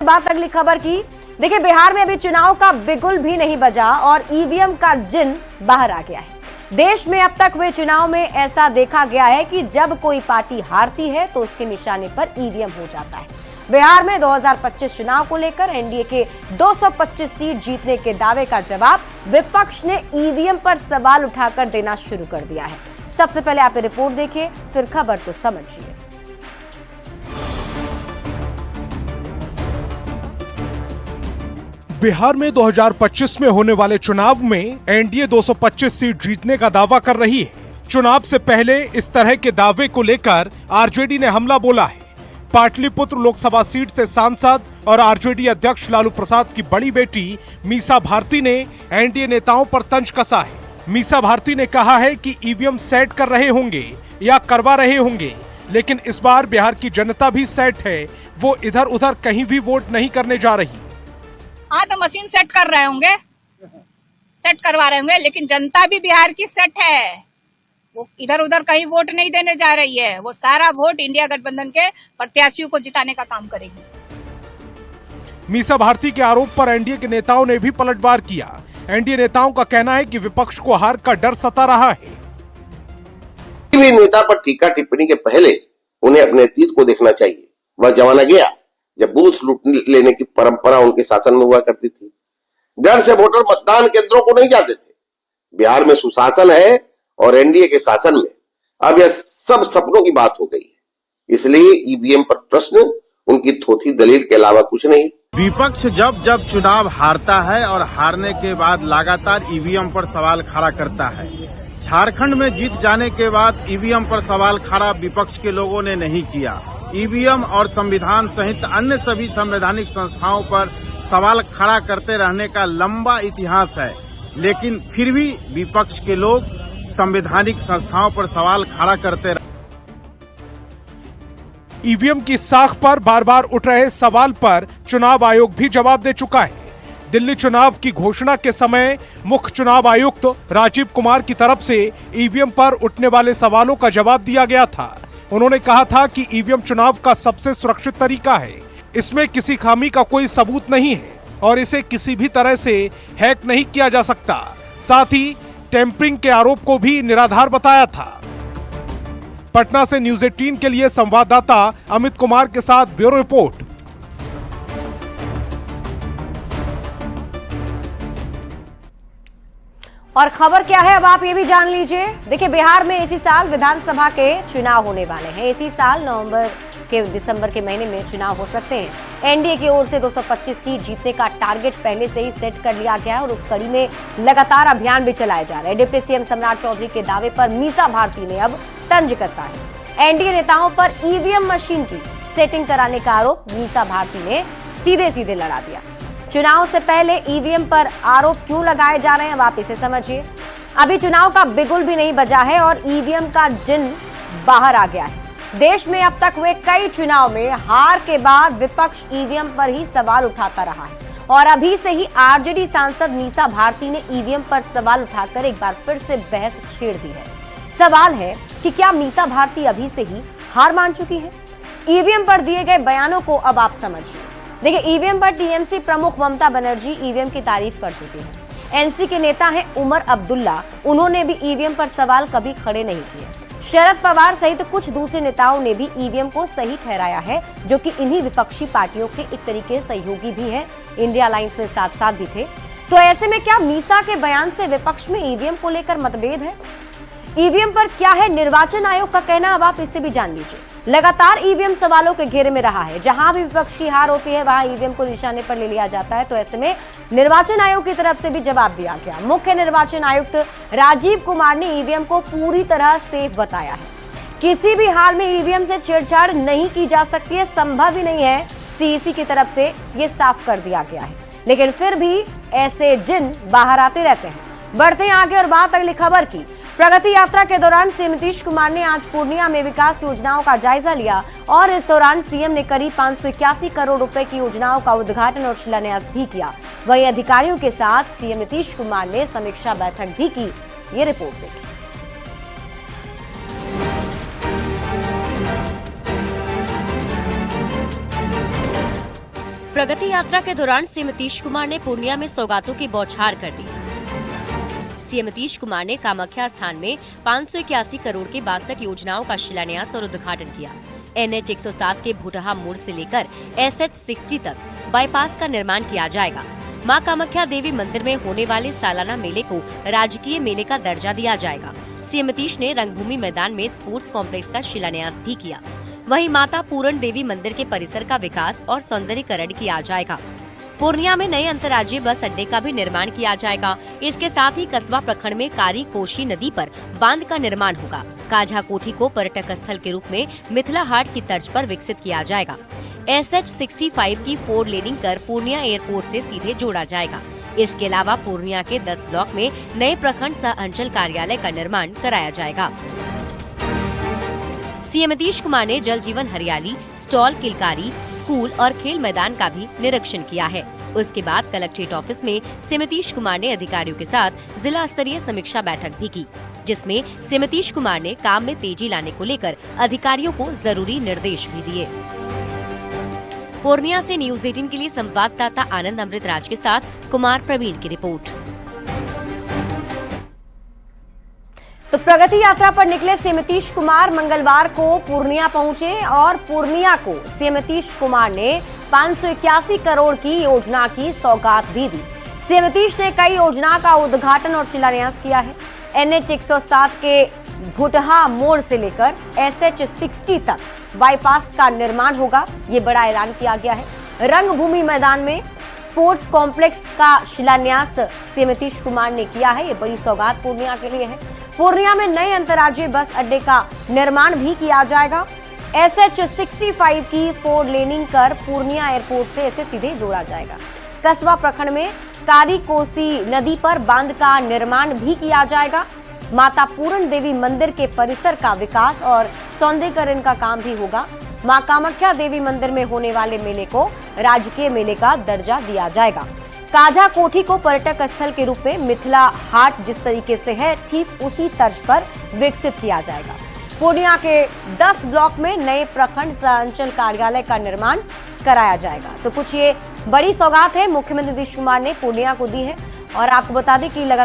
बात अगली खबर की। देखिए, बिहार में अभी चुनाव का बिगुल भी नहीं बजा और ईवीएम का जिन बाहर आ गया है। देश में अब तक हुए चुनाव में ऐसा देखा गया है कि जब कोई पार्टी हारती है तो उसके निशाने पर ईवीएम हो जाता है। बिहार में 2025 चुनाव को लेकर एनडीए के 225 सीट जीतने के दावे का जवाब विपक्ष ने ईवीएम पर सवाल उठाकर देना शुरू कर दिया है। सबसे पहले आप रिपोर्ट देखिए, फिर खबर को समझिए। बिहार में 2025 में होने वाले चुनाव में एनडीए 225 सीट जीतने का दावा कर रही है। चुनाव से पहले इस तरह के दावे को लेकर आरजेडी ने हमला बोला है। पाटलिपुत्र लोकसभा सीट से सांसद और आरजेडी अध्यक्ष लालू प्रसाद की बड़ी बेटी मीसा भारती ने एनडीए नेताओं पर तंज कसा है। मीसा भारती ने कहा है कि ईवीएम सेट कर रहे होंगे या करवा रहे होंगे, लेकिन इस बार बिहार की जनता भी सेट है, वो इधर उधर कहीं भी वोट नहीं करने जा रही। हाँ, तो मशीन सेट कर रहे होंगे, सेट करवा रहे होंगे, लेकिन जनता भी बिहार की सेट है। वो इधर उधर कहीं वोट नहीं देने जा रही है। वो सारा वोट इंडिया गठबंधन के प्रत्याशियों को जिताने का काम करेगी। मीसा भारती के आरोप पर एनडीए के नेताओं ने भी पलटवार किया। एनडीए नेताओं का कहना है कि विपक्ष को हार का डर सता रहा है। किसी भी नेता पर टीका टिप्पणी के पहले उन्हें अपने अतीत को देखना चाहिए। वह जमाना गया जब बूथ लूट लेने की परंपरा उनके शासन में हुआ करती थी। डर से वोटर मतदान केंद्रों को नहीं जाते थे। बिहार में सुशासन है और एनडीए के शासन में अब यह सब सपनों की बात हो गई है। इसलिए ईवीएम पर प्रश्न उनकी थोथी दलील के अलावा कुछ नहीं। विपक्ष जब जब चुनाव हारता है और हारने के बाद लगातार ईवीएम पर सवाल खड़ा करता है। झारखंड में जीत जाने के बाद ईवीएम पर सवाल खड़ा विपक्ष के लोगों ने नहीं किया। ईवीएम और संविधान सहित अन्य सभी संवैधानिक संस्थाओं पर सवाल खड़ा करते रहने का लंबा इतिहास है, लेकिन फिर भी विपक्ष के लोग संवैधानिक संस्थाओं पर सवाल खड़ा करते रहे। ईवीएम की साख पर बार बार उठ रहे सवाल पर चुनाव आयोग भी जवाब दे चुका है। दिल्ली चुनाव की घोषणा के समय मुख्य चुनाव आयुक्त राजीव कुमार की तरफ से ईवीएम पर उठने वाले सवालों का जवाब दिया गया था। उन्होंने कहा था कि ईवीएम चुनाव का सबसे सुरक्षित तरीका है, इसमें किसी खामी का कोई सबूत नहीं है और इसे किसी भी तरह से हैक नहीं किया जा सकता। साथ ही टेम्परिंग के आरोप को भी निराधार बताया था। पटना से न्यूज 18 के लिए संवाददाता अमित कुमार के साथ ब्यूरो रिपोर्ट। और खबर क्या है अब आप ये भी जान लीजिए। देखिए, बिहार में इसी साल विधानसभा के चुनाव होने वाले हैं। इसी साल दिसंबर के महीने में चुनाव हो सकते हैं। एनडीए की ओर से 225 सीट जीतने का टारगेट पहले से ही सेट कर लिया गया है और उस कड़ी में लगातार अभियान भी चलाए जा रहे हैं। डिप्टी सीएम सम्राट चौधरी के दावे पर मीसा भारती ने अब तंज कसा है। एनडीए नेताओं पर ईवीएम मशीन की सेटिंग कराने का आरोप मीसा भारती ने सीधे सीधे लड़ा दिया। चुनाव से पहले ईवीएम पर आरोप क्यों लगाए जा रहे हैं, अब आप इसे समझिए। अभी चुनाव का बिगुल भी नहीं बजा है और ईवीएम का जिन बाहर आ गया है। देश में अब तक हुए कई चुनाव में हार के बाद विपक्ष ईवीएम पर ही सवाल उठाता रहा है और अभी से ही आरजेडी सांसद मीसा भारती ने ईवीएम पर सवाल उठाकर एक बार फिर से बहस छेड़ दी है। सवाल है कि क्या मीसा भारती अभी से ही हार मान चुकी है? ईवीएम पर दिए गए बयानों को अब आप समझिए। देखिए, ईवीएम पर टीएमसी प्रमुख ममता बनर्जी ईवीएम की तारीफ कर चुकी हैं। एनसी के नेता हैं उमर अब्दुल्ला, उन्होंने भी ईवीएम पर सवाल कभी खड़े नहीं किए। शरद पवार सहित कुछ दूसरे नेताओं ने भी ईवीएम को सही ठहराया है, जो कि इन्हीं विपक्षी पार्टियों के एक तरीके सहयोगी भी हैं, इंडिया अलायंस में साथ साथ भी थे। तो ऐसे में क्या मीसा के बयान से विपक्ष में ईवीएम को लेकर मतभेद है? ईवीएम पर क्या है निर्वाचन आयोग का कहना, अब आप इससे भी जान लीजिए। लगातार ईवीएम सवालों के घेरे में रहा है। जहां भी विपक्ष की हार होती है वहां ईवीएम को निशाने पर ले लिया जाता है। तो ऐसे में निर्वाचन आयोग की तरफ से भी जवाब दिया गया। मुख्य निर्वाचन आयुक्त राजीव कुमार ने ईवीएम को पूरी तरह सेफ बताया है। किसी भी हाल में ईवीएम से छेड़छाड़ नहीं की जा सकती है, संभव ही नहीं है। सीईसी की तरफ से ये साफ कर दिया गया है, लेकिन फिर भी ऐसे जिन बाहर आते रहते हैं। बढ़ते हैं आगे और बात अगली खबर की। प्रगति यात्रा के दौरान सीएम नीतीश कुमार ने आज पूर्णिया में विकास योजनाओं का जायजा लिया और इस दौरान सीएम ने करीब 581 करोड़ रुपए की योजनाओं का उद्घाटन और शिलान्यास भी किया। वहीं अधिकारियों के साथ सीएम नीतीश कुमार ने समीक्षा बैठक भी की। ये रिपोर्ट देखिए। प्रगति यात्रा के दौरान सीएम नीतीश कुमार ने पूर्णिया में सौगातों की बौछार कर दी। सीएम नीतीश कुमार ने कामाख्या स्थान में 581 करोड़ की 62 योजनाओं का शिलान्यास और उद्घाटन किया। NH 107 के भूटहा मोड़ से लेकर SH 60 तक बाईपास का निर्माण किया जाएगा। मां कामाख्या देवी मंदिर में होने वाले सालाना मेले को राजकीय मेले का दर्जा दिया जाएगा। सीएम नीतीश ने रंगभूमि मैदान में स्पोर्ट्स कॉम्प्लेक्स का शिलान्यास भी किया। वहीं माता पूरण देवी मंदिर के परिसर का विकास और सौंदर्यीकरण किया जाएगा। पूर्णिया में नए अंतर्राज्यीय बस अड्डे का भी निर्माण किया जाएगा। इसके साथ ही कस्बा प्रखंड में कारी कोशी नदी पर बांध का निर्माण होगा। काझा कोठी को पर्यटक स्थल के रूप में मिथिला हाट की तर्ज पर विकसित किया जाएगा। SH 65 की 4 लेनिंग कर पूर्णिया एयरपोर्ट से सीधे जोड़ा जाएगा। इसके अलावा पूर्णिया के 10 ब्लॉक में नए प्रखंड सह अंचल कार्यालय का निर्माण कराया जाएगा। सीएम नीतीश कुमार ने जल जीवन हरियाली, स्टॉल, किलकारी, स्कूल और खेल मैदान का भी निरीक्षण किया है। उसके बाद कलेक्ट्रेट ऑफिस में सीएम नीतीश कुमार ने अधिकारियों के साथ जिला स्तरीय समीक्षा बैठक भी की, जिसमें सीएम नीतीश कुमार ने काम में तेजी लाने को लेकर अधिकारियों को जरूरी निर्देश भी दिए। पूर्णिया से न्यूज 18 के लिए संवाददाता आनंद अमृतराज के साथ कुमार प्रवीण की रिपोर्ट। तो प्रगति यात्रा पर निकले सीएम नीतीश कुमार मंगलवार को पूर्णिया पहुंचे और पूर्णिया को सीएम नीतीश कुमार ने 581 करोड़ की योजना की सौगात भी दी। सीएम नीतीश ने कई योजना का उद्घाटन और शिलान्यास किया है। NH 107 के भूटहा मोड़ से लेकर SH 60 तक बाईपास का निर्माण होगा, ये बड़ा ऐलान किया गया है। रंगभूमि मैदान में स्पोर्ट्स कॉम्प्लेक्स का शिलान्यास सीएम नीतीश कुमार ने किया है, ये बड़ी सौगात पूर्णिया के लिए है। पूर्णिया में नए अंतर्राज्यीय बस अड्डे का निर्माण भी किया जाएगा। SH 65 की 4 लेनिंग कर पूर्णिया एयरपोर्ट से इसे सीधे जोड़ा जाएगा। कस्बा प्रखंड में कारी कोसी नदी पर बांध का निर्माण भी किया जाएगा। माता पूरण देवी मंदिर के परिसर का विकास और सौंदर्यीकरण का काम भी होगा। मां कामाख्या देवी मंदिर में होने वाले मेले को राजकीय मेले का दर्जा दिया जाएगा। काझा कोठी को पर्यटक स्थल के रूप में मिथिला हाट जिस तरीके से है, ठीक उसी तर्ज पर विकसित किया जाएगा। पूर्णिया के 10 ब्लॉक में नए प्रखंड सह अंचल कार्यालय का निर्माण कराया जाएगा। तो कुछ ये बड़ी सौगात है मुख्यमंत्री नीतीश कुमार ने पूर्णिया को दी है। और आपको बता दें कि लगातार